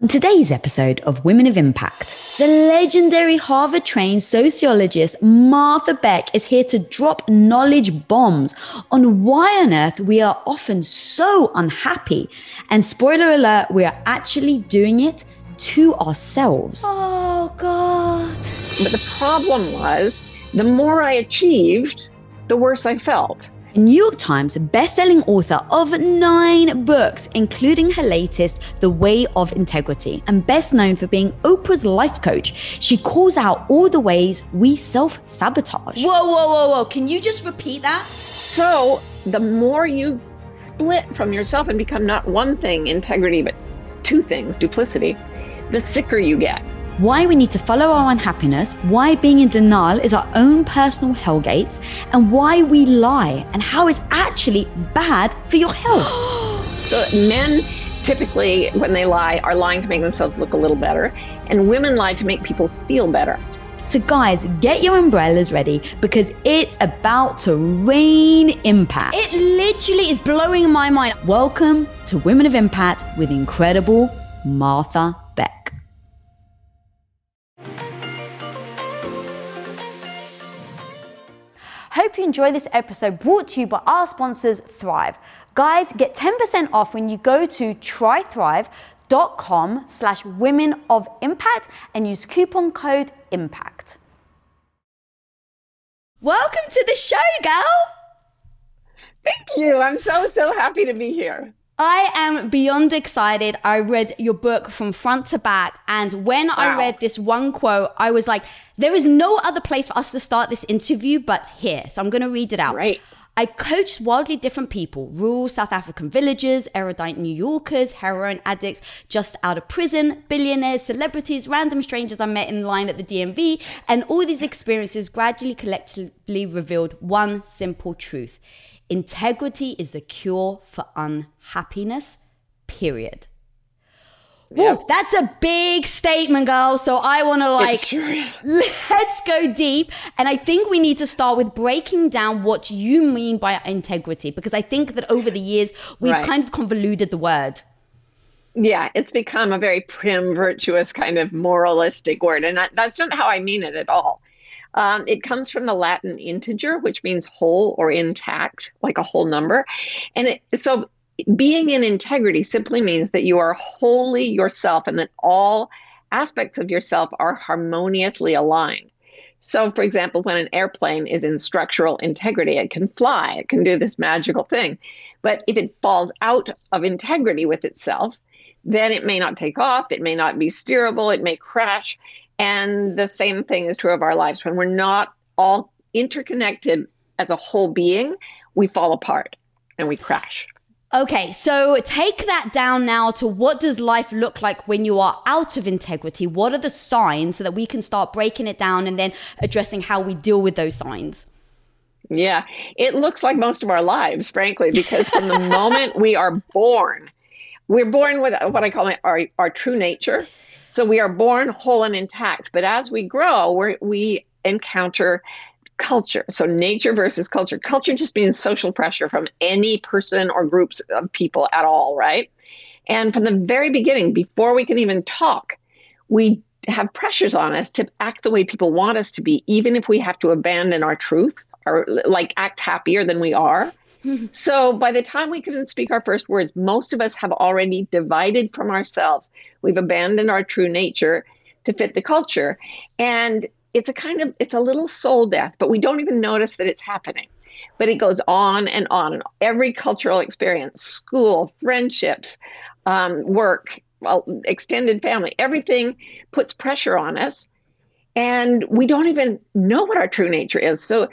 On today's episode of Women of Impact, the legendary Harvard-trained sociologist Martha Beck is here to drop knowledge bombs on why on earth we are often so unhappy. And spoiler alert, we are actually doing it to ourselves. Oh, God. But the problem was, the more I achieved, the worse I felt. A New York Times best-selling author of 9 books, including her latest, The Way of Integrity, and best known for being Oprah's life coach, she calls out all the ways we self-sabotage. Whoa. Can you just repeat that? So the more you split from yourself and become not one thing, integrity, but 2 things, duplicity, the sicker you get. Why we need to follow our unhappiness, why being in denial is our own personal hellgates, and why we lie and how it's actually bad for your health. So men typically, when they lie, are lying to make themselves look a little better, and women lie to make people feel better. So guys, get your umbrellas ready because it's about to rain impact. It literally is blowing my mind. Welcome to Women of Impact with incredible Martha Beck. Hope you enjoy this episode brought to you by our sponsors, Thrive. Guys, get 10% off when you go to trythrive.com/women-of-impact and use coupon code IMPACT. Welcome to the show, girl. Thank you. I'm so happy to be here. I am beyond excited. I read your book from front to back. And when I read this one quote, I was like, there is no other place for us to start this interview but here. So I'm going to read it out. Right. I coached wildly different people, rural South African villagers, erudite New Yorkers, heroin addicts just out of prison, billionaires, celebrities, random strangers I met in line at the DMV. And all these experiences gradually collectively revealed one simple truth. Integrity is the cure for unhappiness, period. Yep. Whoa, that's a big statement, girl. So I want to let's go deep. And I think we need to start with breaking down what you mean by integrity, because I think that over the years, we've kind of convoluted the word. Yeah, it's become a very prim, virtuous kind of moralistic word. And that's not how I mean it at all. It comes from the Latin integer, which means whole or intact, like a whole number. And so being in integrity simply means that you are wholly yourself and that all aspects of yourself are harmoniously aligned. So, for example, when an airplane is in structural integrity, it can fly, it can do this magical thing. But if it falls out of integrity with itself, then it may not take off, it may not be steerable, it may crash. And the same thing is true of our lives. When we're not all interconnected as a whole being, we fall apart and we crash. Okay, so take that down now to what does life look like when you are out of integrity? What are the signs so that we can start breaking it down and then addressing how we deal with those signs? Yeah, it looks like most of our lives, frankly, because from the moment we are born, we're born with what I call our true nature. So we are born whole and intact, but as we grow, we encounter culture. So nature versus culture. Culture just means social pressure from any person or groups of people at all, right? And from the very beginning, before we can even talk, we have pressures on us to act the way people want us to be, even if we have to abandon our truth or like act happier than we are. So by the time we can speak our first words, most of us have already divided from ourselves. We've abandoned our true nature to fit the culture. And it's a little soul death, but we don't even notice that it's happening. But it goes on and on. And every cultural experience, school, friendships, work, extended family, everything puts pressure on us. And we don't even know what our true nature is. So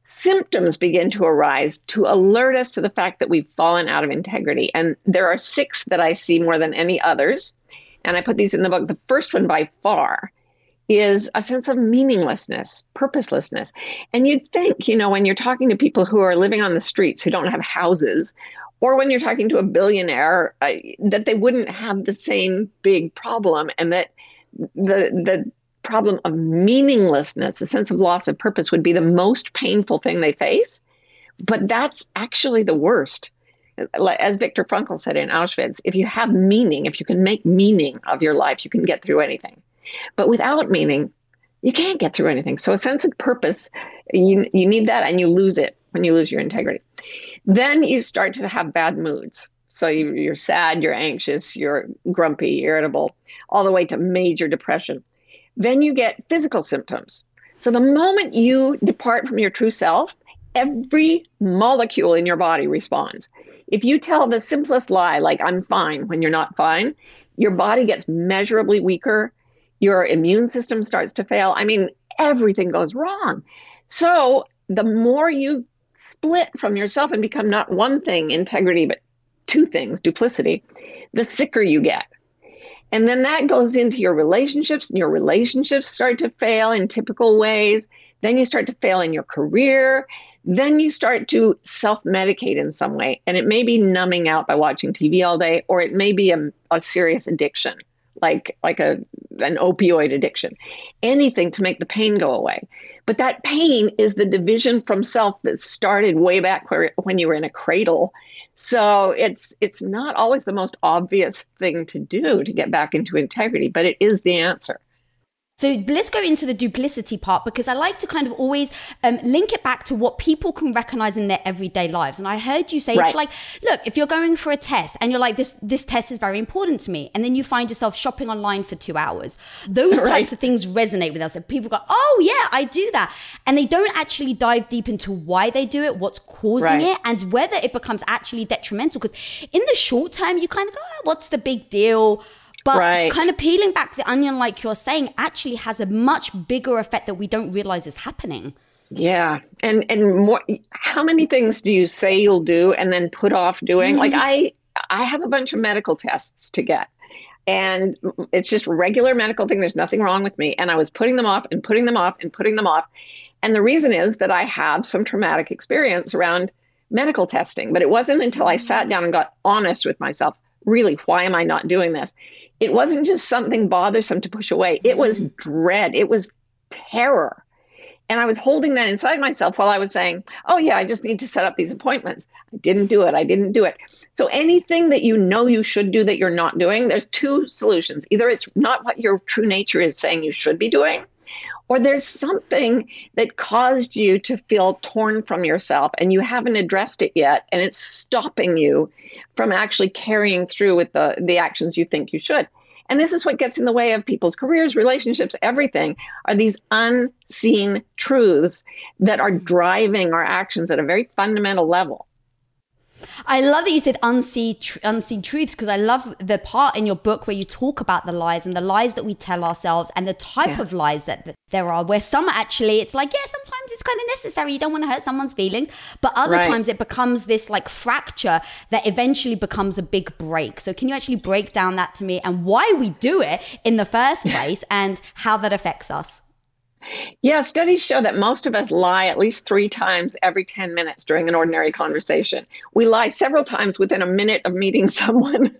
symptoms begin to arise to alert us to the fact that we've fallen out of integrity. And there are 6 that I see more than any others. And I put these in the book. The first one by far is a sense of meaninglessness, purposelessness. And you'd think, when you're talking to people who are living on the streets, who don't have houses, or when you're talking to a billionaire, that they wouldn't have the same big problem, and that the problem of meaninglessness, the sense of loss of purpose, would be the most painful thing they face. But that's actually the worst. As Viktor Frankl said in Auschwitz, if you have meaning, if you can make meaning of your life, you can get through anything. But without meaning, you can't get through anything. So a sense of purpose, you need that, and you lose it when you lose your integrity. Then you start to have bad moods. So you're sad, you're anxious, you're grumpy, irritable, all the way to major depression. Then you get physical symptoms. So the moment you depart from your true self, every molecule in your body responds. If you tell the simplest lie, like I'm fine, when you're not fine, your body gets measurably weaker. Your immune system starts to fail. I mean, everything goes wrong. So the more you split from yourself and become not one thing, integrity, but two things, duplicity, the sicker you get. And then that goes into your relationships, and your relationships start to fail in typical ways. Then you start to fail in your career. Then you start to self-medicate in some way. And it may be numbing out by watching TV all day, or it may be a serious addiction, like an opioid addiction, anything to make the pain go away. But that pain is the division from self that started way back when you were in a cradle. So it's not always the most obvious thing to do to get back into integrity, but it is the answer. So let's go into the duplicity part, because I like to kind of always link it back to what people can recognize in their everyday lives. And I heard you say, It's like, look, if you're going for a test and you're like, this test is very important to me, and then you find yourself shopping online for 2 hours, those types of things resonate with us. And people go, oh yeah, I do that. And they don't actually dive deep into why they do it, what's causing it, and whether it becomes actually detrimental. Because in the short term, you kind of go, oh, what's the big deal? But kind of peeling back the onion, like you're saying, actually has a much bigger effect that we don't realize is happening. Yeah. And more, how many things do you say you'll do and then put off doing? Like I have a bunch of medical tests to get, and it's just a regular medical thing. There's nothing wrong with me. And I was putting them off and putting them off and putting them off. And the reason is that I have some traumatic experience around medical testing. But it wasn't until I sat down and got honest with myself, really, why am I not doing this? It wasn't just something bothersome to push away. It was dread. It was terror. And I was holding that inside myself while I was saying, oh yeah, I just need to set up these appointments. I didn't do it. So anything that you know you should do that you're not doing, there's two solutions. Either it's not what your true nature is saying you should be doing, or there's something that caused you to feel torn from yourself and you haven't addressed it yet, and it's stopping you from actually carrying through with the actions you think you should. And this is what gets in the way of people's careers, relationships, everything, are these unseen truths that are driving our actions at a very fundamental level. I love that you said unseen truths, because I love the part in your book where you talk about the lies and the lies that we tell ourselves and the type of lies that there are, where some actually, it's like, yeah, sometimes it's kind of necessary. You don't want to hurt someone's feelings. But other times it becomes this like fracture that eventually becomes a big break. So can you actually break down that to me and why we do it in the first place and how that affects us? Yeah, studies show that most of us lie at least 3 times every 10 minutes during an ordinary conversation. We lie several times within a minute of meeting someone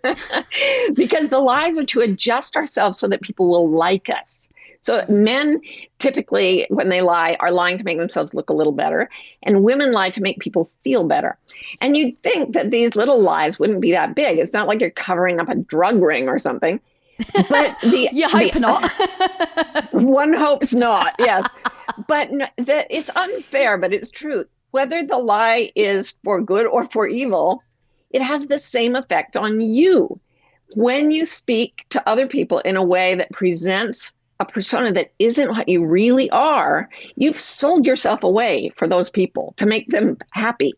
because the lies are to adjust ourselves so that people will like us. So men typically, when they lie, are lying to make themselves look a little better, and women lie to make people feel better. And you'd think that these little lies wouldn't be that big. It's not like you're covering up a drug ring or something. But you hope not. One hopes not, yes. But it's unfair, but it's true. Whether the lie is for good or for evil, it has the same effect on you. When you speak to other people in a way that presents a persona that isn't what you really are, you've sold yourself away for those people to make them happy.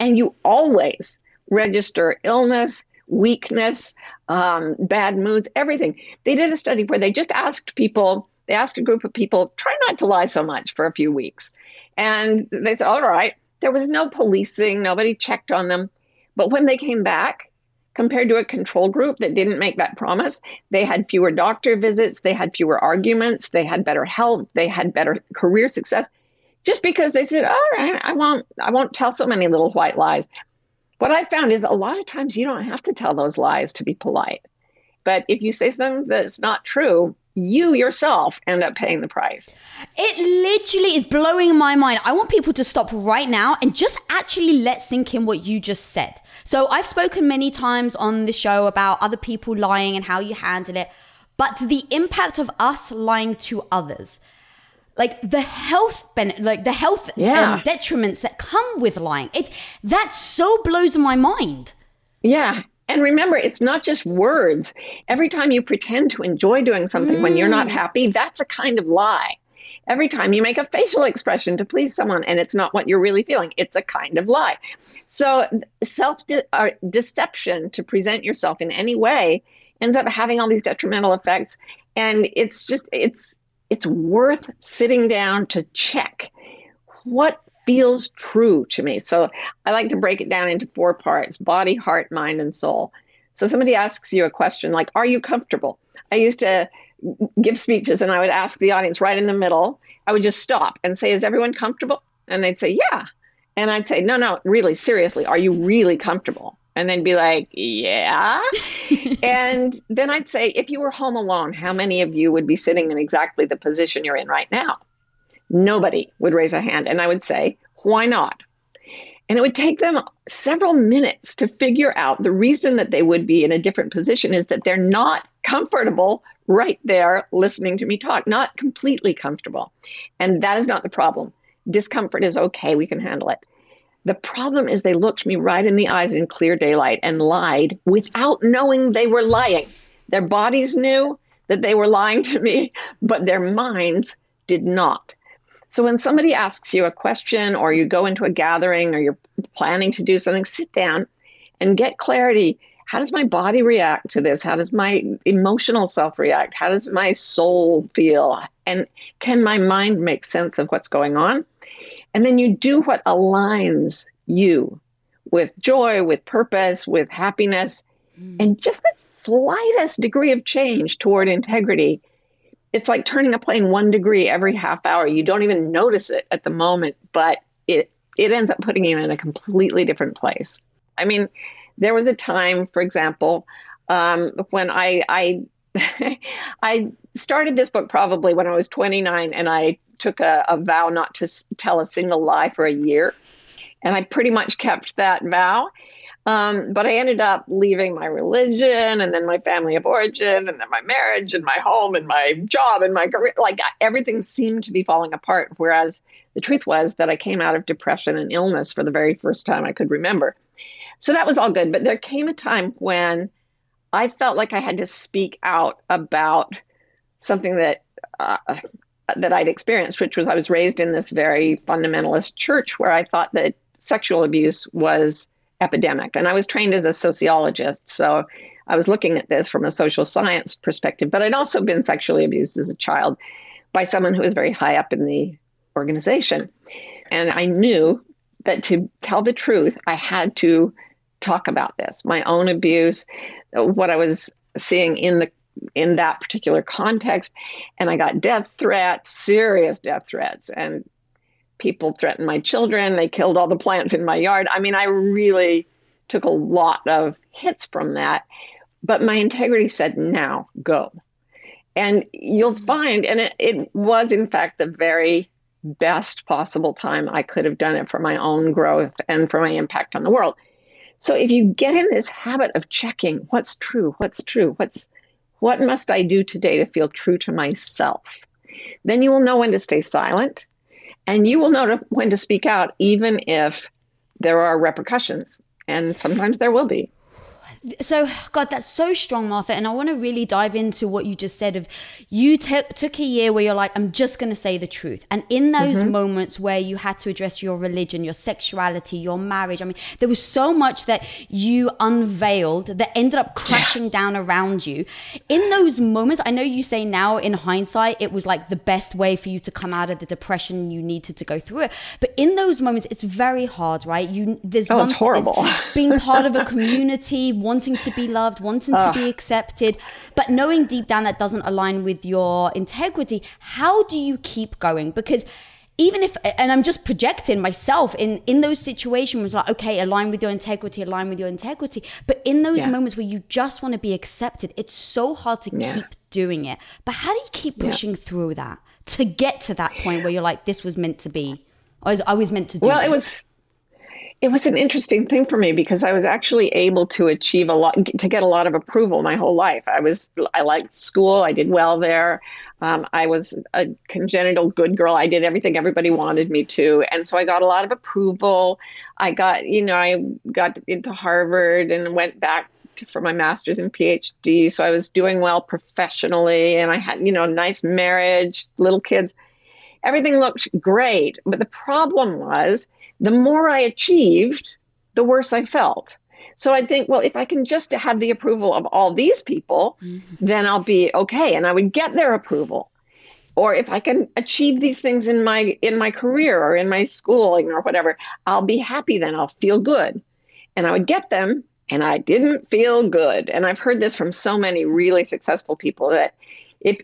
And you always register illness, weakness, bad moods, everything. They did a study where they just asked a group of people, try not to lie so much for a few weeks. And they said, all right. There was no policing, nobody checked on them. But when they came back, compared to a control group that didn't make that promise, they had fewer doctor visits, they had fewer arguments, they had better health, they had better career success, just because they said, all right, I won't tell so many little white lies. What I found is a lot of times you don't have to tell those lies to be polite. But if you say something that's not true, you yourself end up paying the price. It literally is blowing my mind. I want people to stop right now and just actually let sink in what you just said. So I've spoken many times on the show about other people lying and how you handle it, but the impact of us lying to others, like the health detriments that come with lying, that so blows my mind. Yeah. And remember, it's not just words. Every time you pretend to enjoy doing something when you're not happy, that's a kind of lie. Every time you make a facial expression to please someone and it's not what you're really feeling, it's a kind of lie. So self-deception to present yourself in any way ends up having all these detrimental effects. And it's worth sitting down to check what feels true to me. So I like to break it down into 4 parts: body, heart, mind, and soul. So somebody asks you a question like, are you comfortable? I used to give speeches and I would ask the audience right in the middle. I would just stop and say, is everyone comfortable? And they'd say, yeah. And I'd say, no, really, seriously, are you really comfortable? And they'd be like, yeah. And then I'd say, if you were home alone, how many of you would be sitting in exactly the position you're in right now? Nobody would raise a hand. And I would say, why not? And it would take them several minutes to figure out the reason that they would be in a different position is that they're not comfortable right there listening to me talk, not completely comfortable. And that is not the problem. Discomfort is okay. We can handle it. The problem is they looked me right in the eyes in clear daylight and lied without knowing they were lying. Their bodies knew that they were lying to me, but their minds did not. So when somebody asks you a question or you go into a gathering or you're planning to do something, sit down and get clarity. How does my body react to this? How does my emotional self react? How does my soul feel? And can my mind make sense of what's going on? And then you do what aligns you with joy, with purpose, with happiness, and just the slightest degree of change toward integrity. It's like turning a plane 1 degree every half hour. You don't even notice it at the moment, but it ends up putting you in a completely different place. I mean, there was a time, for example, when I I started this book probably when I was 29, and I took a vow not to tell a single lie for a year. And I pretty much kept that vow. But I ended up leaving my religion and then my family of origin and then my marriage and my home and my job and my career. Like everything seemed to be falling apart. Whereas the truth was that I came out of depression and illness for the very first time I could remember. So that was all good. But there came a time when I felt like I had to speak out about something that I'd experienced, which was I was raised in this very fundamentalist church where I thought that sexual abuse was epidemic. And I was trained as a sociologist. So I was looking at this from a social science perspective, but I'd also been sexually abused as a child by someone who was very high up in the organization. And I knew that to tell the truth, I had to talk about this, my own abuse, what I was seeing in that particular context. And I got death threats, serious death threats, and people threatened my children. They killed all the plants in my yard. I mean, I really took a lot of hits from that. But my integrity said, now go. And you'll find, and it was, in fact, the very best possible time I could have done it for my own growth and for my impact on the world. So if you get in this habit of checking what's true, what must I do today to feel true to myself, then you will know when to stay silent. And you will know when to speak out, even if there are repercussions. And sometimes there will be. So, God, that's so strong, Martha. And I want to really dive into what you just said of you took a year where you're like, I'm just going to say the truth. And in those moments where you had to address your religion, your sexuality, your marriage, I mean, there was so much that you unveiled that ended up crashing down around you. In those moments, I know you say now in hindsight, it was like the best way for you to come out of the depression. You needed to go through it. But in those moments, it's very hard, right? It's horrible. Being part of a community, wanting to be loved, wanting to be accepted, but knowing deep down that doesn't align with your integrity. How do you keep going? Because even if, and I'm just projecting myself in those situations, like, okay, align with your integrity. But in those moments where you just want to be accepted, it's so hard to keep doing it. But how do you keep pushing through that to get to that point where you're like, this was meant to be? I was meant to do this. It was an interesting thing for me because I was actually able to achieve a lot, to get a lot of approval my whole life. I liked school. I did well there. I was a congenital good girl. I did everything everybody wanted me to. And so I got a lot of approval. I got into Harvard and went back for my master's and PhD. So I was doing well professionally, and I had, a nice marriage, little kids. Everything looked great. But the problem was, the more I achieved, the worse I felt. So I think, well, if I can just have the approval of all these people, then I'll be okay. And I would get their approval. Or if I can achieve these things in my career or in my schooling or whatever, I'll be happy then. I'll feel good. And I would get them, and I didn't feel good. And I've heard this from so many really successful people that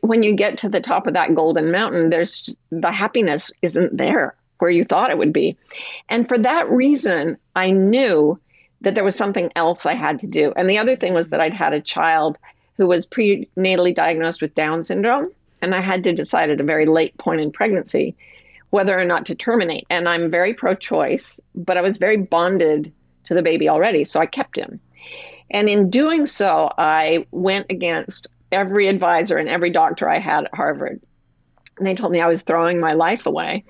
when you get to the top of that golden mountain, the happiness isn't there where you thought it would be. And for that reason, I knew that there was something else I had to do. And the other thing was that I'd had a child who was prenatally diagnosed with Down syndrome. And I had to decide at a very late point in pregnancy whether or not to terminate. And I'm very pro-choice, but I was very bonded to the baby already. So I kept him. And in doing so, I went against every advisor and every doctor I had at Harvard. And they told me I was throwing my life away.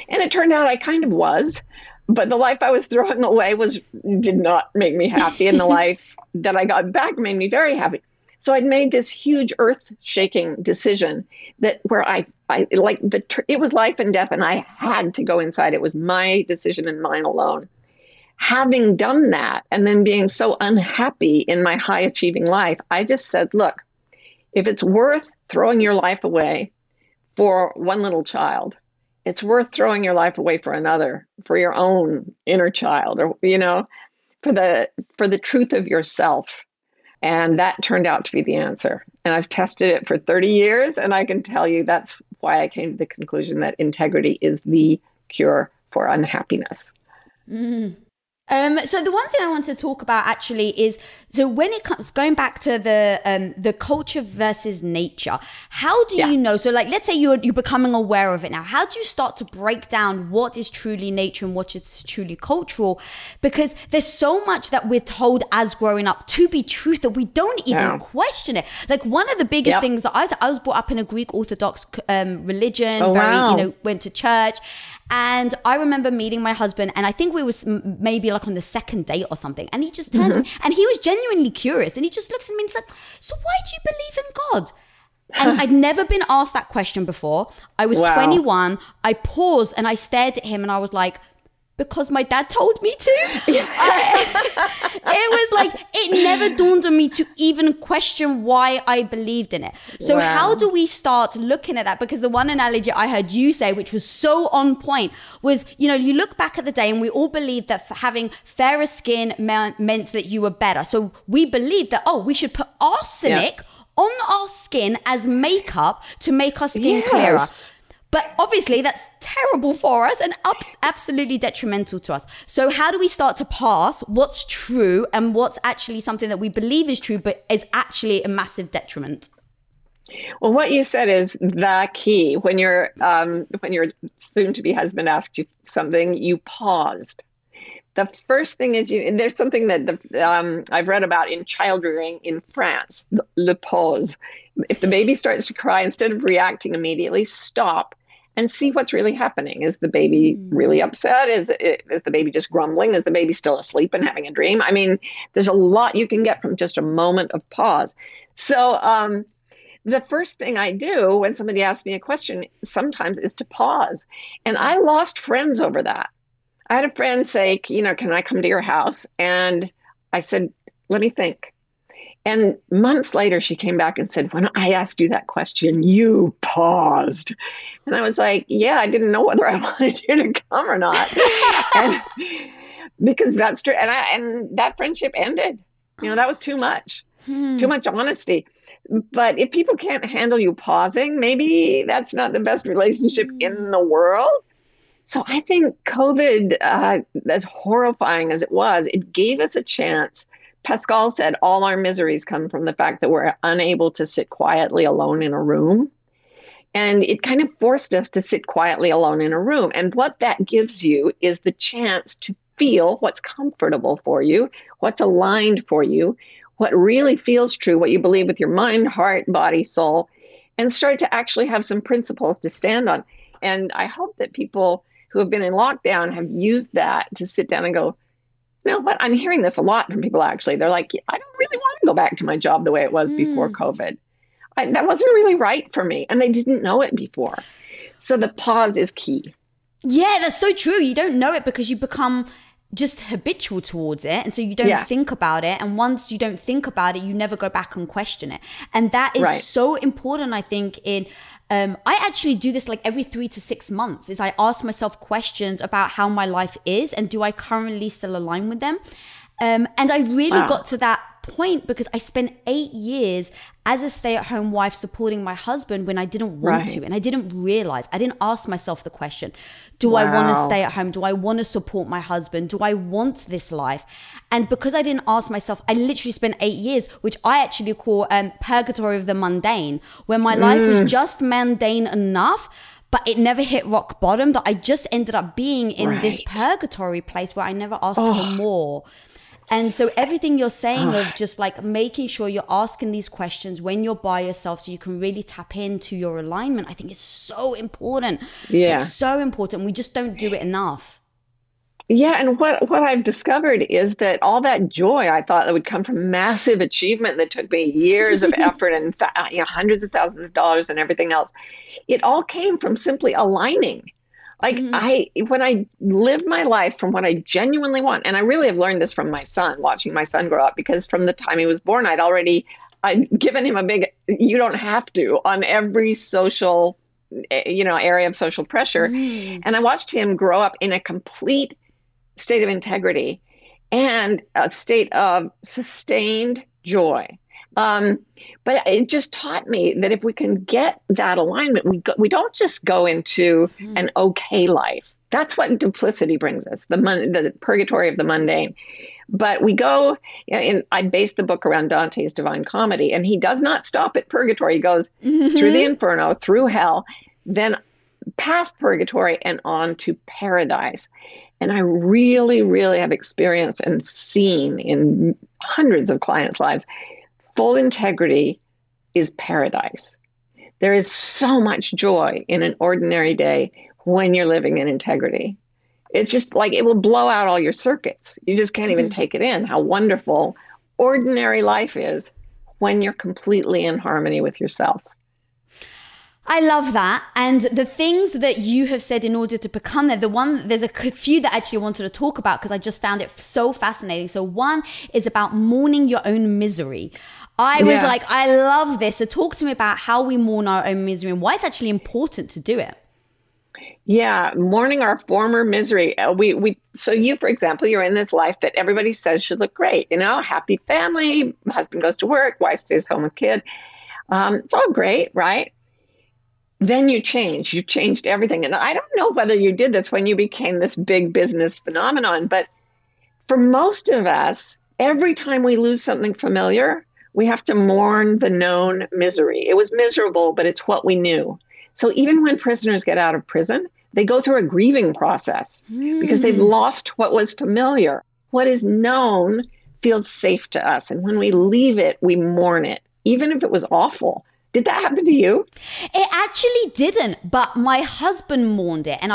And it turned out I kind of was. But the life I was throwing away did not make me happy. And the life that I got back made me very happy. So I'd made this huge earth-shaking decision that where it was life and death, and I had to go inside. It was my decision and mine alone. Having done that and then being so unhappy in my high-achieving life, I just said, look, if it's worth throwing your life away for one little child, it's worth throwing your life away for another, for your own inner child, or, for the truth of yourself. And that turned out to be the answer. And I've tested it for 30 years. And I can tell you that's why I came to the conclusion that integrity is the cure for unhappiness. So the one thing I want to talk about actually is, so when it comes, going back to the culture versus nature, how do you know? So like, let's say you're becoming aware of it now. How do you start to break down what is truly nature and what is truly cultural? Because there's so much that we're told as growing up to be truth that we don't even question it. Like one of the biggest things that I was brought up in a Greek Orthodox religion, went to church. And I remember meeting my husband, and I think we was maybe like on the second date or something. And he just turns to me, and he was genuinely curious. And he just looks at me and he's like, so why do you believe in God? And I'd never been asked that question before. I was 21. I paused and I stared at him and I was like, because my dad told me to. It was like, it never dawned on me to even question why I believed in it. So how do we start looking at that? Because the one analogy I heard you say, which was so on point, was, you look back at the day and we all believed that having fairer skin meant that you were better. So we believed that, we should put arsenic on our skin as makeup to make our skin clearer. But obviously that's terrible for us and absolutely detrimental to us. So how do we start to parse what's true and what's actually something that we believe is true, but is actually a massive detriment? Well, what you said is the key. When your soon-to-be husband asked you something, you paused. The first thing is, there's something that I've read about in child rearing in France, le pause. If the baby starts to cry, instead of reacting immediately, stop and see what's really happening. Is the baby really upset? Is the baby just grumbling? Is the baby still asleep and having a dream? I mean, there's a lot you can get from just a moment of pause. So the first thing I do when somebody asks me a question sometimes is to pause. And I lost friends over that. I had a friend say, can I come to your house? And I said, let me think. And months later, she came back and said, when I asked you that question, you paused. And I was like, yeah, I didn't know whether I wanted you to come or not. And because that's true. And that friendship ended. That was too much honesty. But if people can't handle you pausing, maybe that's not the best relationship in the world. So I think COVID, as horrifying as it was, it gave us a chance. Pascal said all our miseries come from the fact that we're unable to sit quietly alone in a room. And it kind of forced us to sit quietly alone in a room. And what that gives you is the chance to feel, what's comfortable for you, what's aligned for you, what really feels true, what you believe with your mind, heart, body, soul, and start to actually have some principles to stand on. And I hope that people who have been in lockdown have used that to sit down and go, you know what? I'm hearing this a lot from people, actually. They're like, I don't really want to go back to my job the way it was before COVID. That wasn't really right for me. And they didn't know it before. So the pause is key. Yeah, that's so true. You don't know it because you become just habitual towards it. And so you don't think about it. And once you don't think about it, you never go back and question it. And that is so important, I think, in... I actually do this like every 3 to 6 months is I ask myself questions about how my life is and do I currently still align with them? And I really got to that point because I spent 8 years as a stay-at-home wife supporting my husband when I didn't want to. And I didn't realize, I didn't ask myself the question, do I want to stay at home? Do I want to support my husband? Do I want this life? And because I didn't ask myself, I literally spent 8 years, which I actually call purgatory of the mundane, where my life was just mundane enough, but it never hit rock bottom, that I just ended up being in this purgatory place where I never asked for more. And so everything you're saying of just like making sure you're asking these questions when you're by yourself so you can really tap into your alignment, I think is so important. Yeah. It's so important. We just don't do it enough. Yeah. And what I've discovered is that all that joy I thought that would come from massive achievement that took me years of effort and hundreds of thousands of dollars and everything else, it all came from simply aligning. Like when I lived my life from what I genuinely want, and I really have learned this from my son, watching my son grow up, because from the time he was born, I'd given him a big, you don't have to, on every social, area of social pressure. And I watched him grow up in a complete state of integrity and a state of sustained joy. But it just taught me that if we can get that alignment, we don't just go into an okay life. That's what duplicity brings us, the purgatory of the mundane. But we go, and I based the book around Dante's Divine Comedy, and he does not stop at purgatory. He goes through the inferno, through hell, then past purgatory and on to paradise. And I really, really have experienced and seen in hundreds of clients' lives, full integrity is paradise. There is so much joy in an ordinary day when you're living in integrity. It's just like it will blow out all your circuits. You just can't even take it in how wonderful ordinary life is when you're completely in harmony with yourself. I love that. And the things that you have said in order to become there, there's a few that I actually wanted to talk about because I just found it so fascinating. So one is about mourning your own misery. I was like, I love this. So talk to me about how we mourn our own misery and why it's actually important to do it. Yeah, mourning our former misery. So you, for example, you're in this life that everybody says should look great. Happy family, husband goes to work, wife stays home with kid. It's all great, right? Then you change. You changed everything. And I don't know whether you did this when you became this big business phenomenon, but for most of us, every time we lose something familiar, we have to mourn the known misery. It was miserable, but it's what we knew. So even when prisoners get out of prison, they go through a grieving process because they've lost what was familiar. What is known feels safe to us. And when we leave it, we mourn it, even if it was awful. Did that happen to you? It actually didn't, but my husband mourned it. And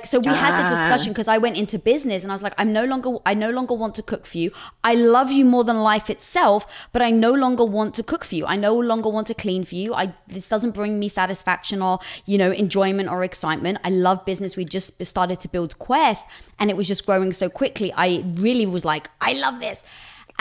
so we had the discussion because I went into business and I was like, I no longer want to cook for you. I love you more than life itself, but I no longer want to cook for you. I no longer want to clean for you. This doesn't bring me satisfaction or, enjoyment or excitement. I love business. We just started to build Quest and it was just growing so quickly. I really was like, I love this.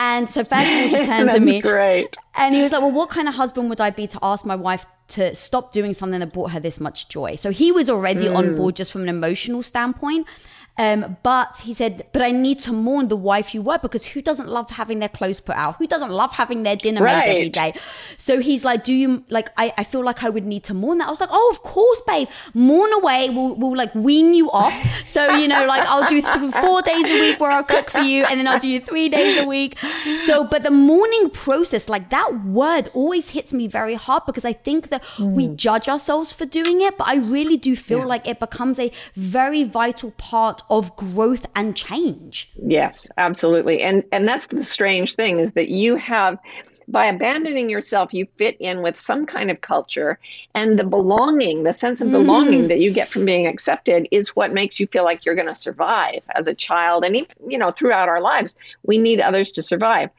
And so first he turned to me great. And he was like, well, what kind of husband would I be to ask my wife to stop doing something that brought her this much joy? So he was already on board just from an emotional standpoint. But he said, but I need to mourn the wife you were, because who doesn't love having their clothes put out? Who doesn't love having their dinner made every day? So he's like, do you, I feel like I would need to mourn that. I was like, oh, of course, babe. Mourn away. We'll like wean you off. So, I'll do 4 days a week where I'll cook for you, and then I'll do 3 days a week. So, but the mourning process, that that word always hits me very hard, because I think that we judge ourselves for doing it, but I really do feel like it becomes a very vital part of growth and change. Yes, absolutely. And that's the strange thing, is that you have, by abandoning yourself, you fit in with some kind of culture, and the belonging, the sense of belonging that you get from being accepted is what makes you feel like you're going to survive as a child. And even, throughout our lives, we need others to survive.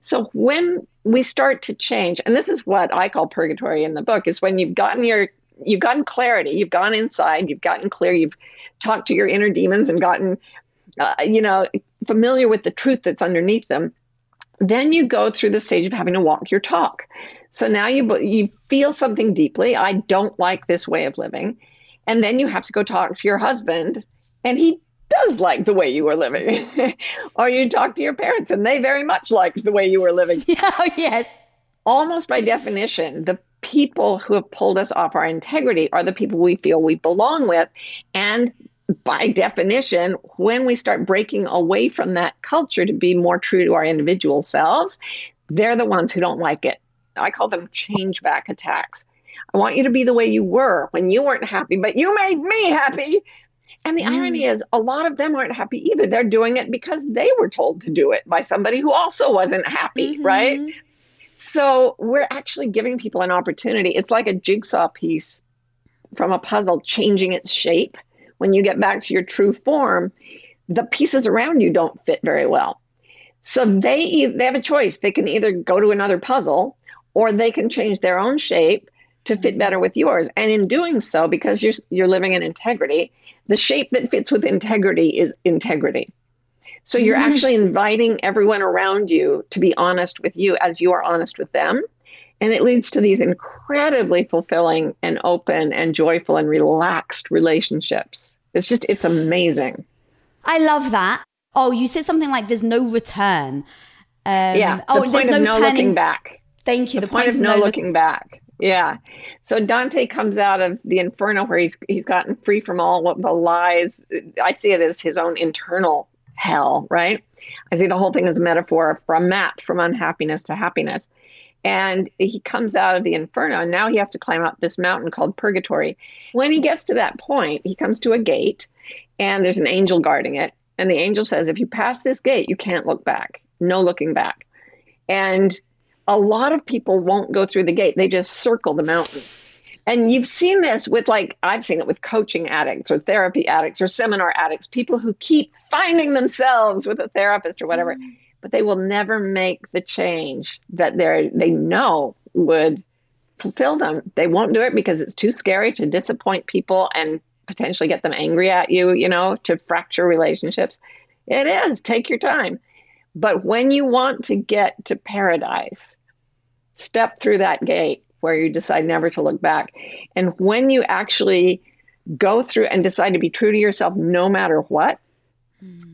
So when we start to change, and this is what I call purgatory in the book, is when you've gotten clarity, you've gone inside, you've gotten clear, you've talked to your inner demons and gotten, familiar with the truth that's underneath them. Then you go through the stage of having to walk your talk. So now you feel something deeply. I don't like this way of living. And then you have to go talk to your husband, and he does like the way you were living. Or you talk to your parents, and they very much liked the way you were living. Oh, yes. Almost by definition, the people who have pulled us off our integrity are the people we feel we belong with. And by definition, when we start breaking away from that culture to be more true to our individual selves, they're the ones who don't like it. I call them change back attacks. I want you to be the way you were when you weren't happy, but you made me happy. And the irony is, a lot of them aren't happy either. They're doing it because they were told to do it by somebody who also wasn't happy, right? So we're actually giving people an opportunity. It's like a jigsaw piece from a puzzle changing its shape. When you get back to your true form, the pieces around you don't fit very well. So they have a choice. They can either go to another puzzle, or they can change their own shape to fit better with yours. And in doing so, because you're living in integrity, the shape that fits with integrity is integrity. So you're actually inviting everyone around you to be honest with you as you are honest with them. And it leads to these incredibly fulfilling and open and joyful and relaxed relationships. It's amazing. I love that. Oh, you said something like there's no return. The point of no looking back. Thank you. The point of no looking back. Yeah. So Dante comes out of the inferno where he's gotten free from all the lies. I see it as his own internal hell, right? I see the whole thing as a metaphor for a map from unhappiness to happiness. And he comes out of the inferno, and now he has to climb up this mountain called purgatory. When he gets to that point, he comes to a gate, and there's an angel guarding it. And the angel says, if you pass this gate, you can't look back. No looking back. And a lot of people won't go through the gate. They just circle the mountain. And you've seen this with, I've seen it with coaching addicts or therapy addicts or seminar addicts, people who keep finding themselves with a therapist or whatever. But they will never make the change that they know would fulfill them. They won't do it because it's too scary to disappoint people and potentially get them angry at you, to fracture relationships. It is. Take your time. But when you want to get to paradise, step through that gate where you decide never to look back. And when you actually go through and decide to be true to yourself no matter what,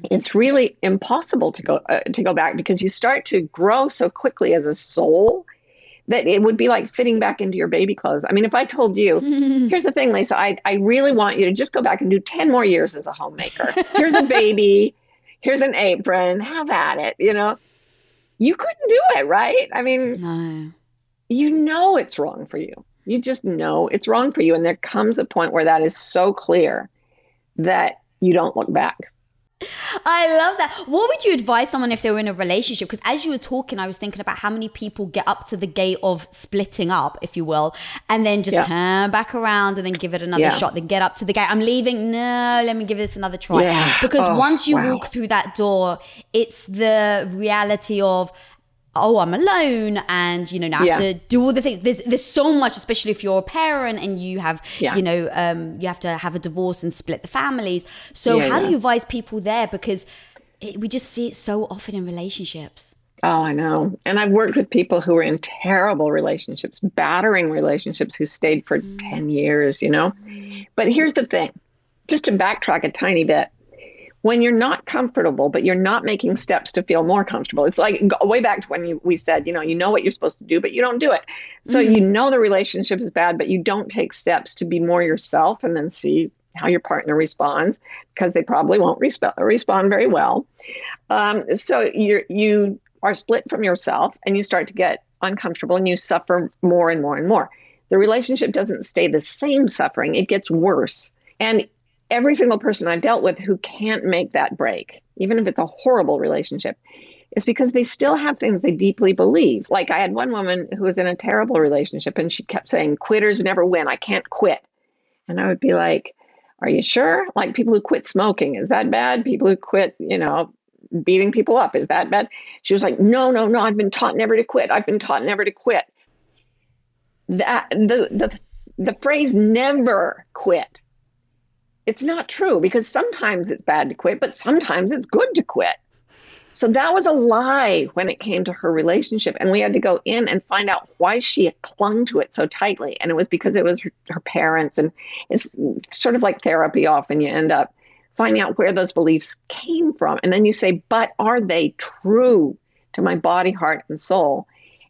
it's really impossible to go back, because you start to grow so quickly as a soul that it would be like fitting back into your baby clothes. I mean, if I told you, here's the thing, Lisa, I really want you to just go back and do 10 more years as a homemaker. Here's a baby, here's an apron, have at it, you couldn't do it, right? I mean, No. It's wrong for you. You just know it's wrong for you. And there comes a point where that is so clear that you don't look back. I love that. What would you advise someone if they were in a relationship? Because as you were talking, I was thinking about how many people get up to the gate of splitting up, if you will, and then just turn back around and then give it another shot. Then get up to the gate. I'm leaving. No, let me give this another try. Yeah. Because once you walk through that door, it's the reality of, oh, I'm alone, and now I have to do all the things. There's so much, especially if you're a parent and you have, you have to have a divorce and split the families. So how do you advise people there? Because we just see it so often in relationships. Oh, I know. And I've worked with people who were in terrible relationships, battering relationships, who stayed for 10 years, But here's the thing, just to backtrack a tiny bit. When you're not comfortable, but you're not making steps to feel more comfortable. It's like way back to when we said, you know what you're supposed to do, but you don't do it. So the relationship is bad, but you don't take steps to be more yourself and then see how your partner responds, because they probably won't respond very well. So you are split from yourself, and you start to get uncomfortable and you suffer more and more and more. The relationship doesn't stay the same suffering. It gets worse. And every single person I've dealt with who can't make that break, even if it's a horrible relationship, is because they still have things they deeply believe. Like I had one woman who was in a terrible relationship and she kept saying, quitters never win. I can't quit. And I would be like, are you sure? Like people who quit smoking, is that bad? People who quit, beating people up, is that bad? She was like, no, I've been taught never to quit. I've been taught never to quit. That the phrase never quit, it's not true, because sometimes it's bad to quit, but sometimes it's good to quit. So that was a lie when it came to her relationship. And we had to go in and find out why she clung to it so tightly. And it was because it was her parents. And it's sort of like therapy. Often you end up finding out where those beliefs came from. And then you say, but are they true to my body, heart, and soul?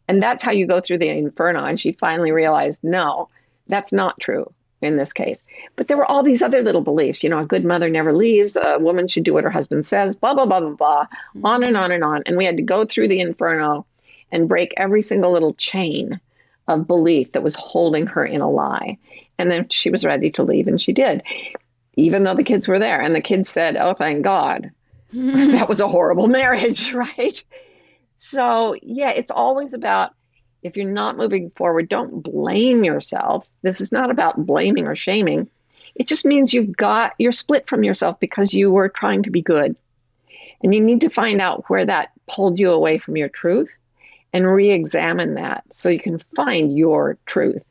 And that's how you go through the inferno. And she finally realized, no, that's not true in this case. But there were all these other little beliefs, a good mother never leaves, a woman should do what her husband says, blah, blah, blah, blah, blah, on and on and on. And we had to go through the inferno and break every single little chain of belief that was holding her in a lie. And then she was ready to leave, and she did, even though the kids were there. And the kids said, oh, thank God. That was a horrible marriage, right? So, yeah, it's always about, if you're not moving forward, don't blame yourself. This is not about blaming or shaming. It just means you're split from yourself because you were trying to be good. And you need to find out where that pulled you away from your truth and re-examine that so you can find your truth.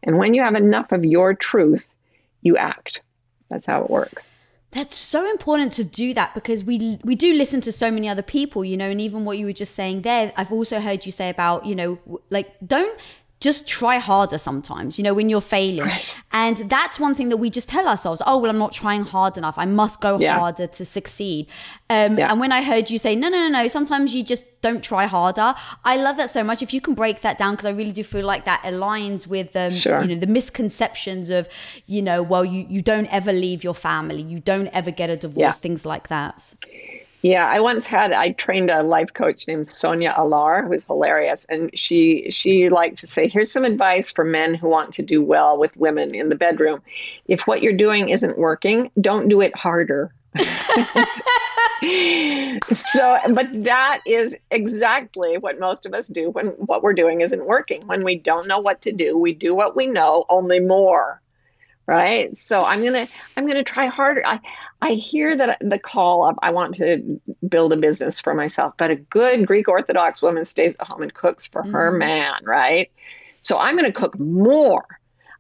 And when you have enough of your truth, you act. That's how it works. That's so important to do that, because we do listen to so many other people, and even what you were just saying there, I've also heard you say about, don't just try harder sometimes, when you're failing. Right. And that's one thing that we just tell ourselves, oh, well, I'm not trying hard enough. I must go harder to succeed. And when I heard you say, no, sometimes you just don't try harder. I love that so much. If you can break that down, because I really do feel like that aligns with, the misconceptions of, well, you don't ever leave your family. You don't ever get a divorce, things like that. Yeah, I trained a life coach named Sonia Alar, who was hilarious. And she liked to say, here's some advice for men who want to do well with women in the bedroom. If what you're doing isn't working, don't do it harder. But that is exactly what most of us do when what we're doing isn't working. When we don't know what to do, we do what we know, only more. Right. So I'm going to try harder. I hear that the call of, I want to build a business for myself, but a good Greek Orthodox woman stays at home and cooks for her man. Right. So I'm going to cook more.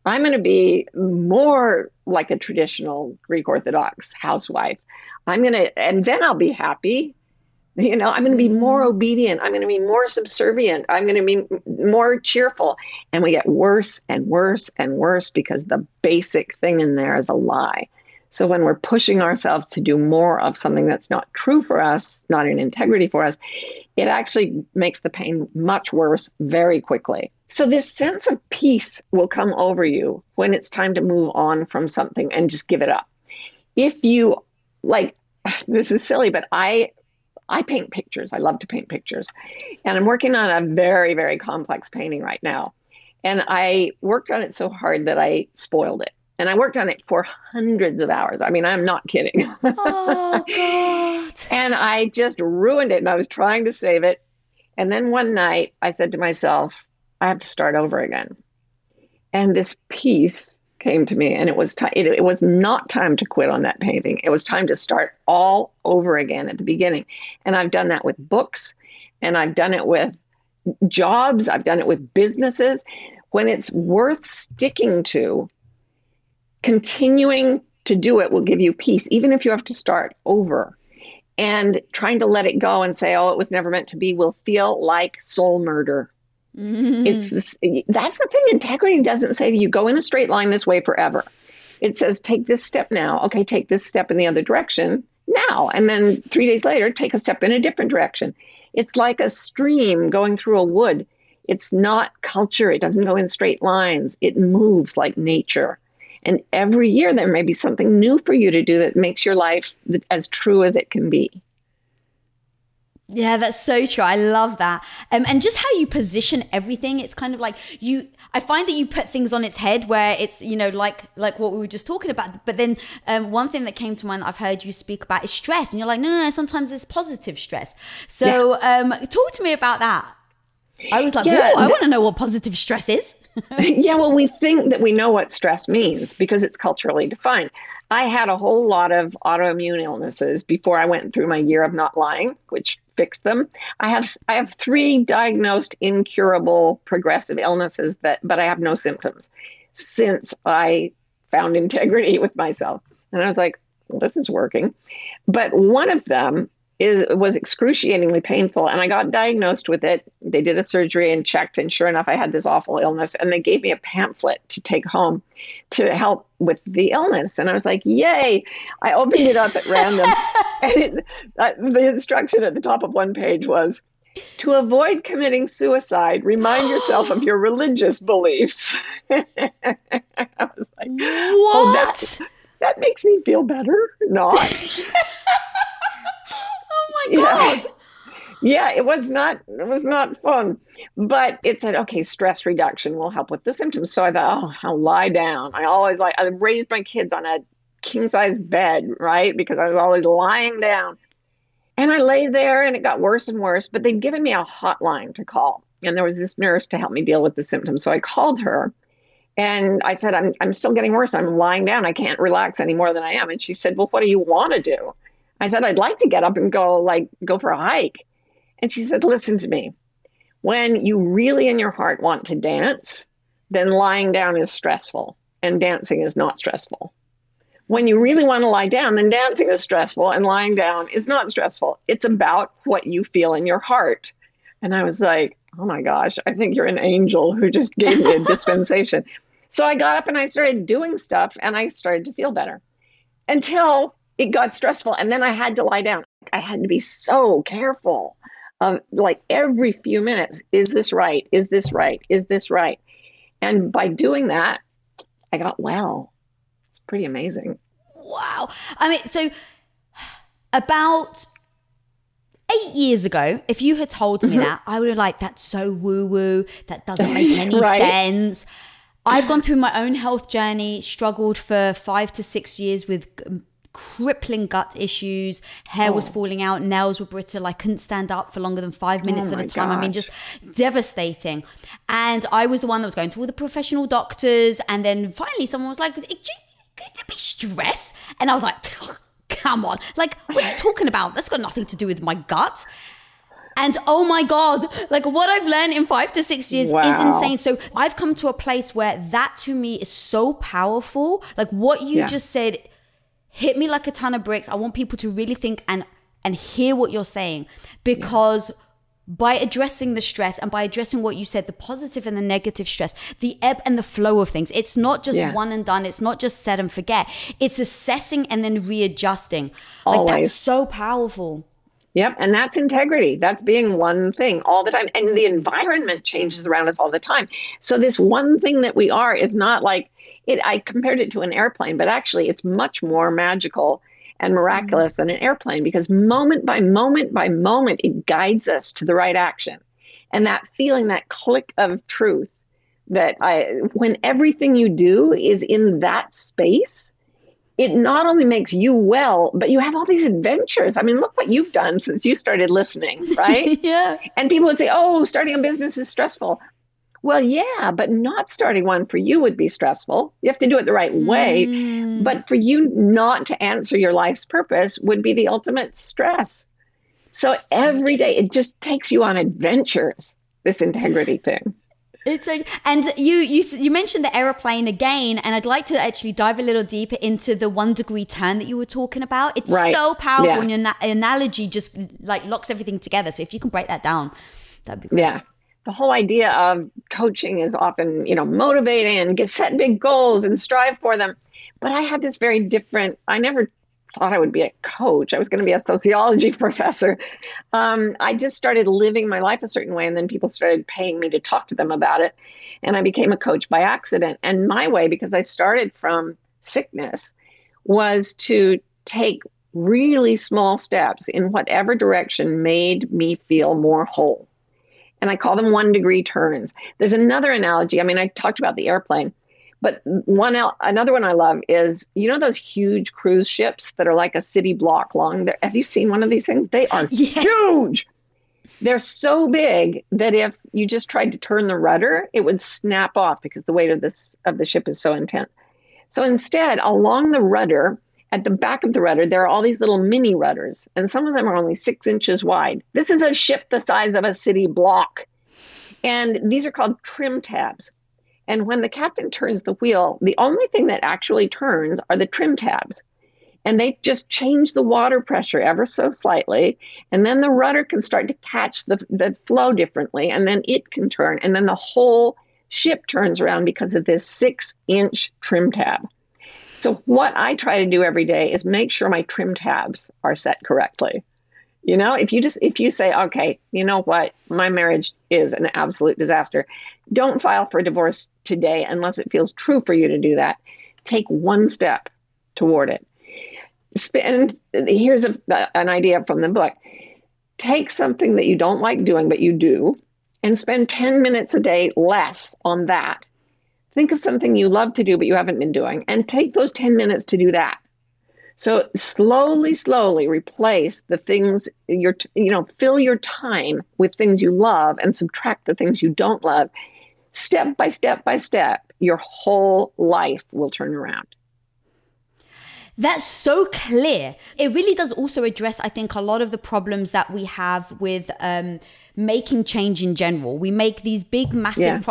I'm going to be more like a traditional Greek Orthodox housewife. And then I'll be happy. I'm going to be more obedient. I'm going to be more subservient. I'm going to be more cheerful. And we get worse and worse and worse because the basic thing in there is a lie. So when we're pushing ourselves to do more of something that's not true for us, not in integrity for us, it actually makes the pain much worse very quickly. So this sense of peace will come over you when it's time to move on from something and just give it up. If you, this is silly, but I paint pictures. I love to paint pictures. And I'm working on a very, very complex painting right now. And I worked on it so hard that I spoiled it. And I worked on it for hundreds of hours. I mean, I'm not kidding. Oh, God. And I just ruined it. And I was trying to save it. And then one night I said to myself, I have to start over again. And this peace came to me, and it was it was not time to quit on that painting. It was time to start all over again at the beginning. And I've done that with books, and I've done it with jobs. I've done it with businesses. When it's worth sticking to, continuing to do it will give you peace, even if you have to start over. And trying to let it go and say, oh, it was never meant to be, will feel like soul murder. That's the thing. Integrity doesn't say to you, go in a straight line this way forever. It says, take this step now. Okay, take this step in the other direction now. And then 3 days later, take a step in a different direction. It's like a stream going through a wood. It's not culture. It doesn't go in straight lines. It moves like nature. And every year there may be something new for you to do that makes your life as true as it can be. Yeah, that's so true. I love that. And just how you position everything, it's kind of like I find that you put things on its head where it's, like what we were just talking about. But then one thing that came to mind that I've heard you speak about is stress. And you're like, no, sometimes it's positive stress. So talk to me about that. I was like, I want to know what positive stress is. Yeah, well, we think that we know what stress means because it's culturally defined. I had a whole lot of autoimmune illnesses before I went through my year of not lying, which fixed them. I have 3 diagnosed incurable progressive illnesses but I have no symptoms since I found integrity with myself. And I was like, well, this is working. But one of them was excruciatingly painful, and I got diagnosed with it. They did a surgery and checked, and sure enough, I had this awful illness, and they gave me a pamphlet to take home to help with the illness. And I was like, yay. I opened it up at random, and the instruction at the top of one page was, to avoid committing suicide, remind yourself of your religious beliefs. I was like, what? That makes me feel better. Not. Oh my God. Yeah, it was not fun. But it said, okay, stress reduction will help with the symptoms. So I thought, I'll lie down. I raised my kids on a king size bed, right? Because I was always lying down. And I lay there and it got worse and worse, but they'd given me a hotline to call. And there was this nurse to help me deal with the symptoms. So I called her and I said, I'm still getting worse. I'm lying down. I can't relax any more than I am. And she said, well, what do you want to do? I said, I'd like to get up and go for a hike. And she said, listen to me. When you really in your heart want to dance, then lying down is stressful and dancing is not stressful. When you really want to lie down, then dancing is stressful and lying down is not stressful. It's about what you feel in your heart. And I was like, oh my gosh, I think you're an angel who just gave me a dispensation. So I got up and I started doing stuff and I started to feel better until it got stressful. And then I had to lie down. I had to be so careful. Like every few minutes, is this right? Is this right? Is this right? And by doing that, I got well. It's pretty amazing. Wow. I mean, so about 8 years ago, if you had told me that, I would have like, that's so woo-woo. That doesn't make any sense. I've gone through my own health journey, struggled for 5 to 6 years with crippling gut issues. Hair was falling out, nails were brittle. I couldn't stand up for longer than 5 minutes at a time. I mean, just devastating. And I was the one that was going to all the professional doctors. And then finally someone was like, could it be stress? And I was like, come on. Like, what are you talking about? That's got nothing to do with my gut. And oh my God, like what I've learned in 5 to 6 years is insane. So I've come to a place where that to me is so powerful. Like what you just said hit me like a ton of bricks. I want people to really think and hear what you're saying, because by addressing the stress and by addressing what you said, the positive and the negative stress, the ebb and the flow of things, it's not just one and done. It's not just set and forget. It's assessing and then readjusting. Like that's so powerful. Yep. And that's integrity. That's being one thing all the time. And the environment changes around us all the time. So this one thing that we are is not like it. I compared it to an airplane, but actually it's much more magical and miraculous than an airplane, because moment by moment by moment, it guides us to the right action. And that feeling, that click of truth, that when everything you do is in that space, it not only makes you well, but you have all these adventures. I mean, look what you've done since you started listening, right? Yeah. And people would say, oh, starting a business is stressful. Well, yeah, but not starting one for you would be stressful. You have to do it the right way. But for you not to answer your life's purpose would be the ultimate stress. So every day, it just takes you on adventures, this integrity thing. It's like, and you mentioned the airplane again, and I'd like to actually dive a little deeper into the 1 degree turn that you were talking about. It's so powerful, and your analogy just like locks everything together. So if you can break that down, that'd be great. Yeah. The whole idea of coaching is often, motivating and set big goals and strive for them. But I had this very different, I never thought I would be a coach. I was going to be a sociology professor. I just started living my life a certain way, and then people started paying me to talk to them about it. And I became a coach by accident. And my way, because I started from sickness, was to take really small steps in whatever direction made me feel more whole. And I call them 1-degree turns. There's another analogy. I mean, I talked about the airplane, but another one I love is, you know, those huge cruise ships that are like a city block long? Have you seen one of these things? They are huge. They're so big that if you just tried to turn the rudder, it would snap off because the weight of the ship is so intense. So instead, along the rudder, at the back of the rudder, there are all these little mini rudders, and some of them are only 6 inches wide. This is a ship the size of a city block. And these are called trim tabs. And when the captain turns the wheel, the only thing that actually turns are the trim tabs. And they just change the water pressure ever so slightly. And then the rudder can start to catch the flow differently. And then it can turn. And then the whole ship turns around because of this 6-inch trim tab. So what I try to do every day is make sure my trim tabs are set correctly. You know, if you say, okay, you know what, my marriage is an absolute disaster, don't file for divorce today unless it feels true for you to do that. Take one step toward it. Here's an idea from the book. Take something that you don't like doing, but you do, and spend 10 minutes a day less on that. Think of something you love to do, but you haven't been doing, and take those 10 minutes to do that. So slowly replace the things fill your time with things you love and subtract the things you don't love. Step by step, your whole life will turn around. That's so clear. It really does also address, I think, a lot of the problems that we have with making change in general. We make these big, massive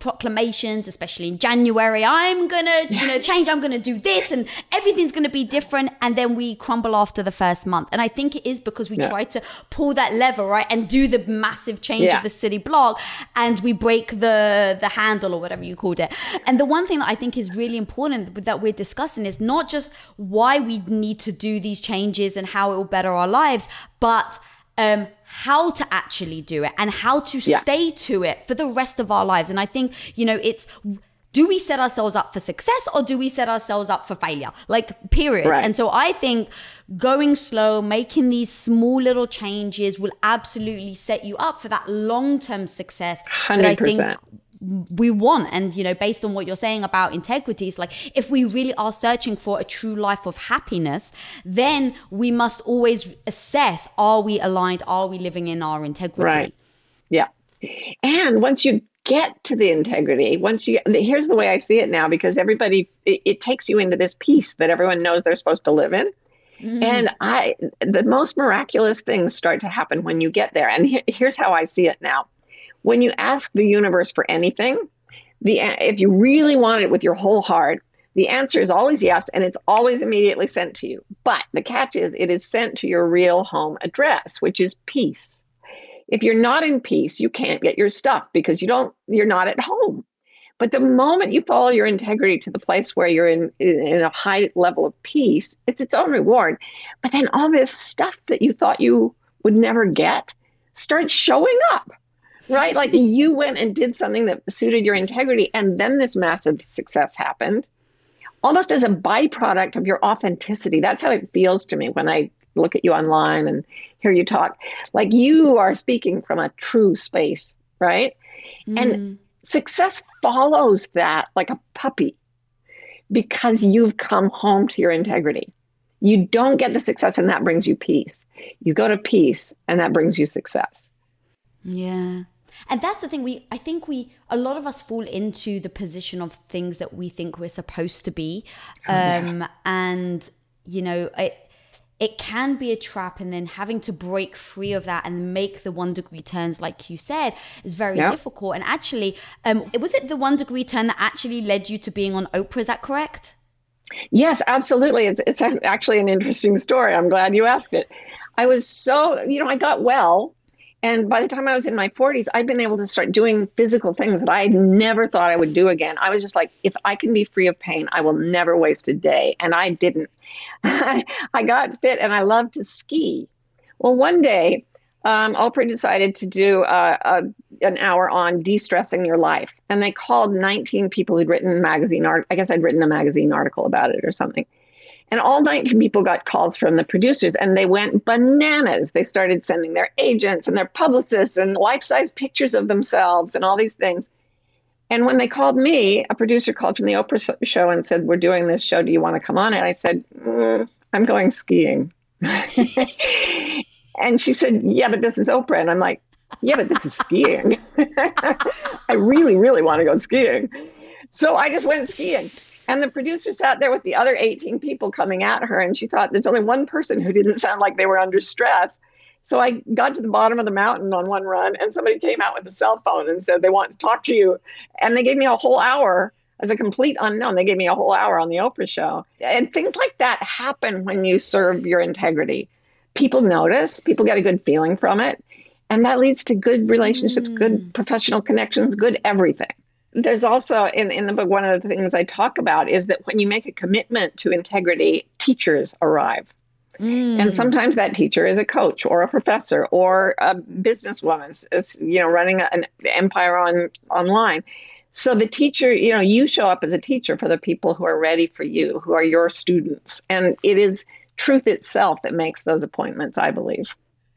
proclamations, especially in January. I'm going to change. I'm going to do this and everything's going to be different. And then we crumble after the first month. And I think it is because we try to pull that lever, right? And do the massive change of the city block. And we break the handle or whatever you called it. And the one thing that I think is really important that we're discussing is not just why we need to do these changes and how it will better our lives, but how to actually do it and how to stay to it for the rest of our lives. And I think, it's, do we set ourselves up for success or do we set ourselves up for failure? Like, period. Right. And so I think going slow, making these small little changes will absolutely set you up for that long-term success 100%. That I think we want. And based on what you're saying about integrity, it's like, if we really are searching for a true life of happiness, then we must always assess, are we aligned, are we living in our integrity? Right. Yeah. And once you get to the integrity, here's the way I see it now, because it takes you into this peace that everyone knows they're supposed to live in. And the most miraculous things start to happen when you get there. And here's how I see it now. When you ask the universe for anything, if you really want it with your whole heart, the answer is always yes, and it's always immediately sent to you. But the catch is, it is sent to your real home address, which is peace. If you're not in peace, you can't get your stuff because you're not at home. But the moment you follow your integrity to the place where you're in a high level of peace, it's its own reward. But then all this stuff that you thought you would never get starts showing up. Right? Like, you went and did something that suited your integrity, and then this massive success happened, almost as a byproduct of your authenticity. That's how it feels to me when I look at you online and hear you talk. Like, you are speaking from a true space, right? And success follows that like a puppy because you've come home to your integrity. You don't get the success and that brings you peace. You go to peace and that brings you success. Yeah. And that's the thing, I think a lot of us fall into the position of things that we think we're supposed to be. And, it can be a trap, and then having to break free of that and make the 1-degree turns, like you said, is very difficult. And actually, was it the 1-degree turn that actually led you to being on Oprah? Is that correct? Yes, absolutely. It's actually an interesting story. I'm glad you asked it. I was I got well. And by the time I was in my 40s, I'd been able to start doing physical things that I never thought I would do again. I was just like, if I can be free of pain, I will never waste a day. And I didn't. I got fit and I love to ski. Well, one day, Oprah decided to do an hour on de-stressing your life. And they called 19 people who'd written magazine art. I guess I'd written a magazine article about it or something. And all 19 people got calls from the producers, and they went bananas. They started sending their agents and their publicists and life-size pictures of themselves and all these things. And when they called me, a producer called from the Oprah show and said, we're doing this show. Do you want to come on it? I said, I'm going skiing. And she said, yeah, but this is Oprah. And I'm like, yeah, but this is skiing. I really, really want to go skiing. So I just went skiing. And the producer sat there with the other 18 people coming at her. And she thought, there's only one person who didn't sound like they were under stress. So I got to the bottom of the mountain on one run, and somebody came out with a cell phone and said, they want to talk to you. And they gave me a whole hour as a complete unknown. They gave me a whole hour on the Oprah show. And things like that happen when you serve your integrity. People notice, people get a good feeling from it. And that leads to good relationships, good professional connections, good everything. There's also in the book, one of the things I talk about is that when you make a commitment to integrity, teachers arrive. And sometimes that teacher is a coach or a professor or a businesswoman, running an empire online. So the teacher, you show up as a teacher for the people who are ready for you, who are your students. And it is truth itself that makes those appointments, I believe.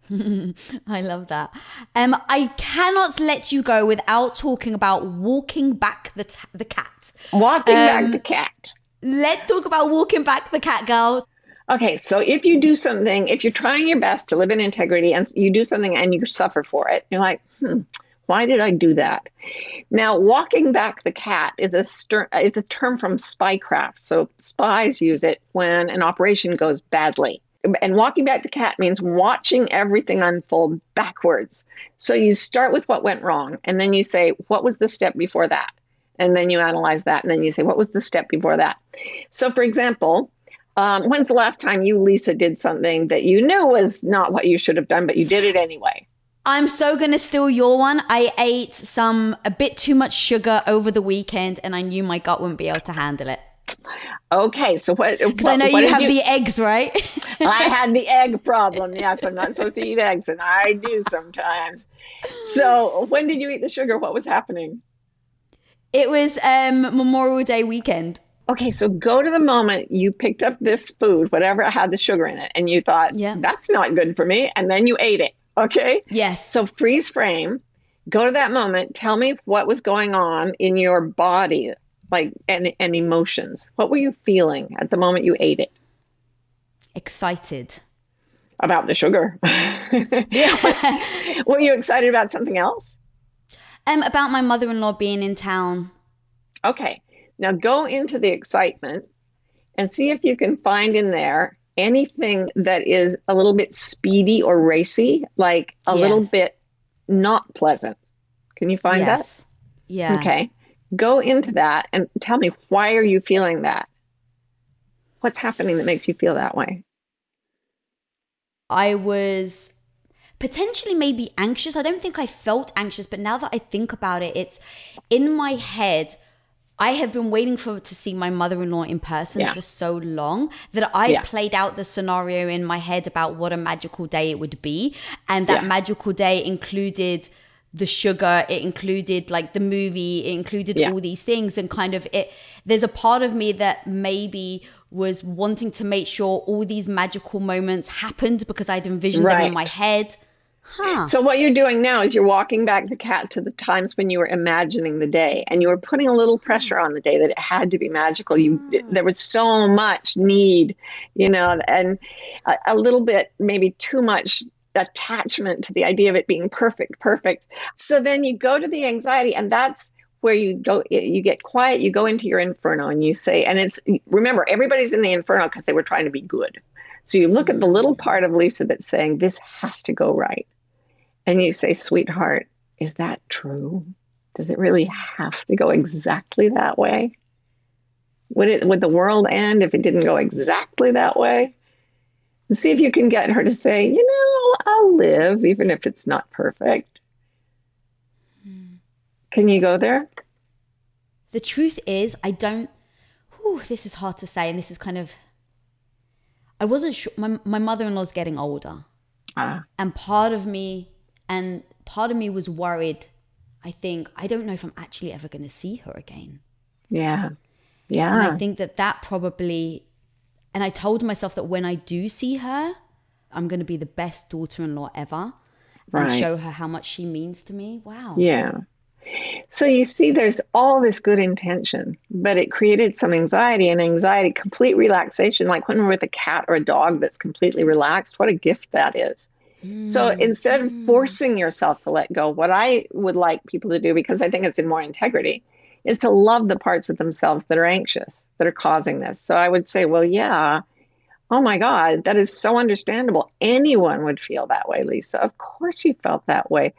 I love that. I cannot let you go without talking about walking back the cat. Walking back the cat. Let's talk about walking back the cat, girl. Okay, so if you do something, if you're trying your best to live in integrity and you do something and you suffer for it, you're like, why did I do that? Now, walking back the cat is a term from spycraft. So spies use it when an operation goes badly. And walking back the cat means watching everything unfold backwards. So you start with what went wrong, and then you say, what was the step before that? And then you analyze that, and then you say, what was the step before that? So, for example, when's the last time you, Lisa, did something that you knew was not what you should have done, but you did it anyway? I'm so going to steal your one. I ate a bit too much sugar over the weekend, and I knew my gut wouldn't be able to handle it. Okay, so what? Because I know you have the eggs, right? I had the egg problem. Yes, I'm not supposed to eat eggs, and I do sometimes. So when did you eat the sugar? What was happening? It was Memorial Day weekend. Okay, so go to the moment you picked up this food, whatever had the sugar in it, and you thought, that's not good for me, and then you ate it, okay? Yes. So freeze frame, go to that moment, tell me what was going on in your body, like, and emotions. What were you feeling at the moment you ate it? Excited. About the sugar. Were you excited about something else? About my mother-in-law being in town. Okay. Now go into the excitement and see if you can find in there anything that is a little bit speedy or racy, like a little bit not pleasant. Can you find that? Yeah. Okay. Go into that and tell me, why are you feeling that? What's happening that makes you feel that way? I was potentially maybe anxious. I don't think I felt anxious, but now that I think about it, it's in my head. I have been waiting to see my mother-in-law in person for so long that I played out the scenario in my head about what a magical day it would be. And that magical day included the sugar, it included like the movie, it included all these things. And kind of there's a part of me that maybe was wanting to make sure all these magical moments happened because I'd envisioned them in my head. So what you're doing now is you're walking back the cat to the times when you were imagining the day, and you were putting a little pressure on the day that it had to be magical. There was so much need, and a little bit, maybe too much attachment to the idea of it being perfect. So then you go to the anxiety, and that's where you get quiet, you go into your inferno, and you say, remember, everybody's in the inferno because they were trying to be good. So you look at the little part of Lisa that's saying, this has to go right. And you say, sweetheart, is that true? Does it really have to go exactly that way? Would the world end if it didn't go exactly that way? And see if you can get her to say, I'll live even if it's not perfect. Can you go there? The truth is, this is hard to say, and this is kind of, I wasn't sure. My mother-in-law's getting older. And part of me was worried. I don't know if I'm actually ever going to see her again. Yeah. And I think that probably, And I told myself that when I do see her, I'm going to be the best daughter-in-law ever and show her how much she means to me. Wow. Yeah. So you see, there's all this good intention, but it created some anxiety, complete relaxation. Like when we're with a cat or a dog that's completely relaxed, what a gift that is. So instead of forcing yourself to let go, what I would like people to do, because I think it's in more integrity, is to love the parts of themselves that are anxious, that are causing this. So I would say, well, yeah, oh my God, that is so understandable. Anyone would feel that way, Lisa. Of course you felt that way.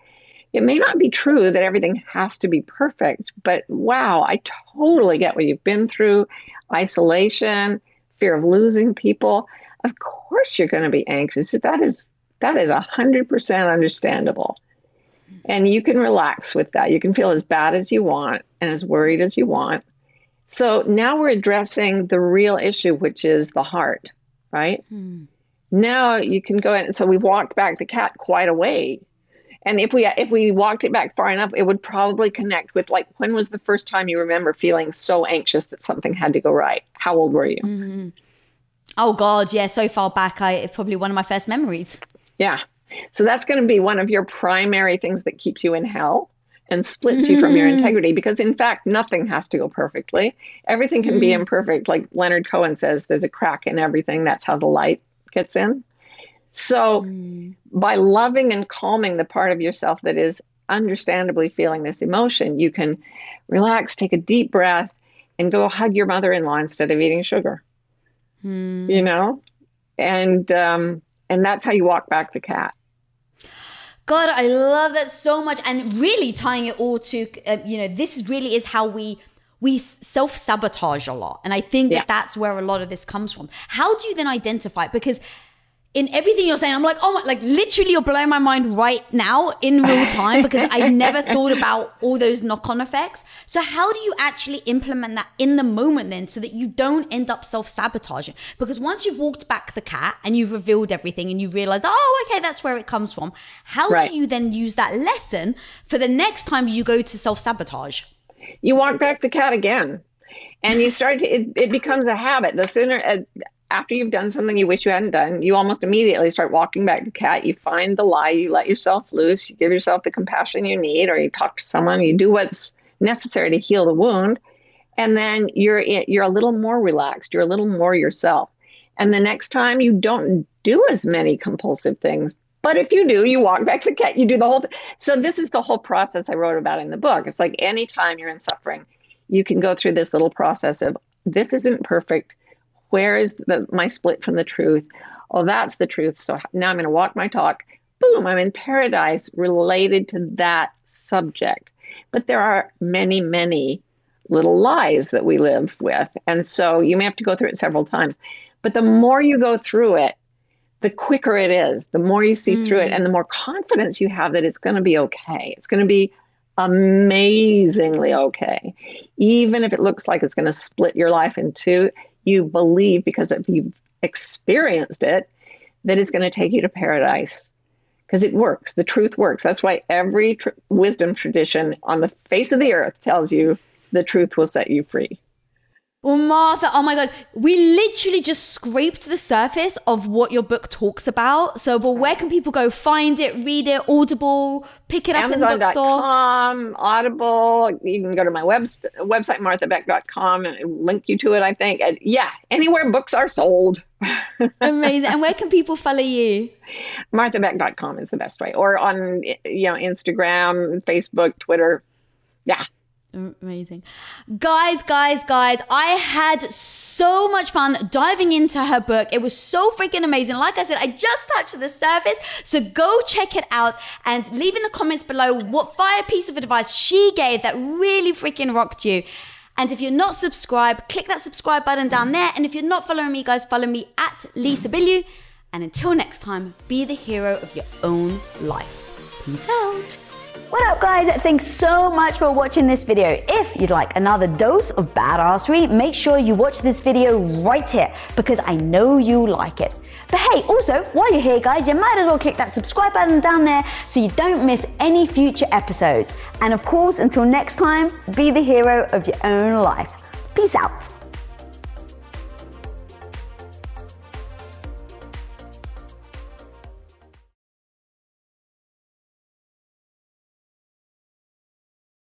It may not be true that everything has to be perfect, but wow, I totally get what you've been through. Isolation, fear of losing people. Of course you're going to be anxious. That is 100% understandable. And you can relax with that. You can feel as bad as you want and as worried as you want. So now we're addressing the real issue, which is the heart, right? Now you can go in. So we've walked back the cat quite a way. And if we walked it back far enough, it would probably connect with, like, when was the first time you remember feeling so anxious that something had to go right? How old were you? Oh God, yeah, so far back, it's probably one of my first memories. Yeah. So that's going to be one of your primary things that keeps you in hell and splits you from your integrity, because in fact, nothing has to go perfectly. Everything can be imperfect. Like Leonard Cohen says, there's a crack in everything. That's how the light gets in. So by loving and calming the part of yourself that is understandably feeling this emotion, you can relax, take a deep breath, and go hug your mother-in-law instead of eating sugar. You know? And that's how you walk back the cat. God, I love that so much. And really tying it all to, this really is how we self-sabotage a lot. And I think that's where a lot of this comes from. How do you then identify it? Because in everything you're saying, I'm like, oh my, like literally you're blowing my mind right now in real time, because I never thought about all those knock-on effects. So how do you actually implement that in the moment then, so that you don't end up self-sabotaging? Because once you've walked back the cat and you've revealed everything and you realize, oh, okay, that's where it comes from. How do you then use that lesson for the next time you go to self-sabotage? You walk back the cat again, and you start to, it becomes a habit. The sooner, after you've done something you wish you hadn't done, you almost immediately start walking back the cat. You find the lie, you let yourself loose, you give yourself the compassion you need, or you talk to someone, you do what's necessary to heal the wound. And then you're a little more relaxed. You're a little more yourself. And the next time you don't do as many compulsive things. But if you do, you walk back the cat, you do the whole thing. So this is the whole process I wrote about in the book. It's like anytime you're in suffering, you can go through this little process of, this isn't perfect. Where is my split from the truth? Oh, that's the truth. So now I'm going to walk my talk. Boom, I'm in paradise related to that subject. But there are many, many little lies that we live with. And so you may have to go through it several times. But the more you go through it, the quicker it is, the more you see through it, and the more confidence you have that it's going to be okay. It's going to be amazingly okay. Even if it looks like it's going to split your life in two, you believe, because if you've experienced it, that it's going to take you to paradise, because it works. The truth works. That's why every wisdom tradition on the face of the earth tells you the truth will set you free. Well, Martha, oh my God, we literally just scraped the surface of what your book talks about. So, but where can people go find it, read it, Audible, pick it up in the bookstore? Amazon.com, Audible. You can go to my website, marthabeck.com, and link you to it, I think. And yeah, anywhere books are sold. Amazing. And where can people follow you? marthabeck.com is the best way. Or on, Instagram, Facebook, Twitter. Yeah. Amazing. Guys, I had so much fun diving into her book. It was so freaking amazing. Like I said, I just touched the surface. So go check it out and leave in the comments below what fire piece of advice she gave that really freaking rocked you. And if you're not subscribed, click that subscribe button down there. And if you're not following me, guys, follow me at Lisa Bilyeu. And until next time, be the hero of your own life. Peace out. What up, guys? Thanks so much for watching this video. If you'd like another dose of badassery, make sure you watch this video right here, because I know you like it. But hey, also, while you're here, guys, you might as well click that subscribe button down there so you don't miss any future episodes. And of course, until next time, be the hero of your own life. Peace out.